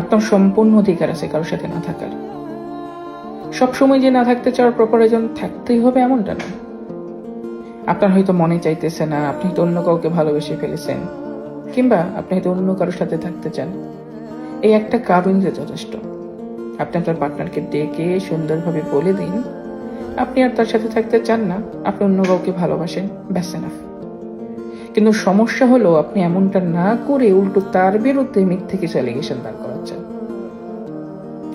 আপনার সম্পূর্ণ অধিকার আছে কারোর সাথে না থাকার। সবসময় যে না থাকতে চাওয়ার প্রয়োজন থাকতেই হবে এমনটা না। আপনার হয়তো মনে চাইতেছে না, আপনি হয়তো অন্য কাউকে ভালোবেসে ফেলেছেন, কিংবা আপনি হয়তো অন্য কারোর সাথে থাকতে চান। এই একটা কারণ যে যথেষ্ট। আপনি আপনার পার্টনারকে ডেকে সুন্দরভাবে বলে দিন আপনি আর তার সাথে থাকতে চান না, আপনি অন্য কাউকে ভালোবাসেন, ব্যাস এনাফ। কিন্তু সমস্যা হলো আপনি এমনটা না করে উল্টো তার বিরুদ্ধে মিথ্যে কিছু অ্যালিগেশন দাঁড় করাচ্ছেন।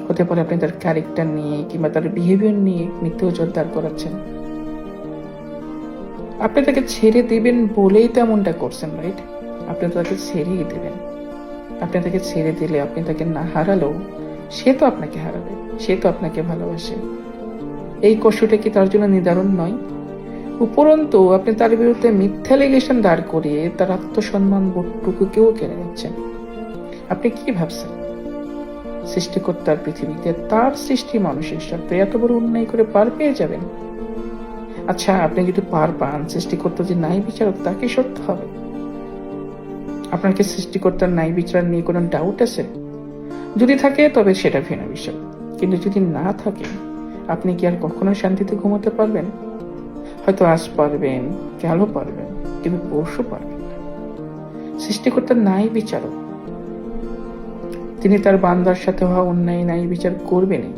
হতে পারে আপনি তার ক্যারেক্টার নিয়ে কিংবা তার বিহেভিয়ার নিয়ে মিথ্যে অজুহাত দাঁড় করাচ্ছেন। আপনি তাকে ছেড়ে দিবেন বলেই তো এমনটা করছেন, রাইট? আপনি তো তাকে ছেড়েই দিবেন। আপনি তাকে ছেড়ে দিলে আপনি তাকে না হারালেও সে তো আপনাকে হারাবে, সে তো আপনাকে ভালোবাসে। এই কষ্টটা কি তার জন্য নির্ধারণ নয়? উপরন্তু আপনি তার বিরুদ্ধে মিথ্যা অ্যালিগেশন দাঁড় করিয়ে তার আত্মসম্মান বোধটুকুকেও কেড়ে নিচ্ছেন। আপনি কি ভাবছেন সৃষ্টিকর্তার পৃথিবীতে তার সৃষ্টি মানুষের সাথে এত বড় অন্যায় করে পার পেয়ে যাবেন? আচ্ছা, আপনি যদি পার পান, সৃষ্টিকর্তা যে ন্যায় বিচারক তাকে সরতে হবে। আপনার কি সৃষ্টিকর্তার ন্যায় বিচার নিয়ে কোনো ডাউট আছে? যদি থাকে তবে সেটা ভিন্ন বিষয়, কিন্তু যদি না থাকে আপনি কি আর কখনো শান্তিতে ঘুমাতে পারবেন? হয়তো আজ পারবেন, কালও পারবেন, কিন্তু পরশু পারবেন না। সৃষ্টিকর্তার ন্যায় বিচারক, তিনি তার বান্দার সাথে হওয়া অন্যায় ন্যায় বিচার করবেনই।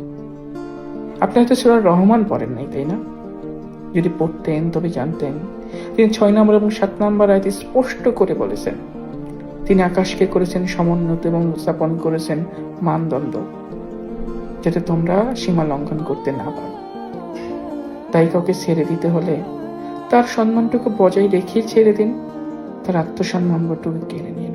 আপনি হয়তো সূরা রহমান পড়েন নাই, তাই না? যদি পড়তেন তবে জানতেন তিনি 6 নম্বর এবং 7 নম্বর আয়াতে স্পষ্ট করে বলেছেন তিনি আকাশকে করেছেন সমুন্নত এবং স্থাপন করেছেন মানদণ্ড, যাতে তোমরা সীমা লঙ্ঘন করতে না পারো। তাই কাউকে ছেড়ে দিতে হলে তার সম্মানটুকু বজায় রেখে ছেড়ে দিন, তার আত্মসম্মানটুকু কেড়ে নিন।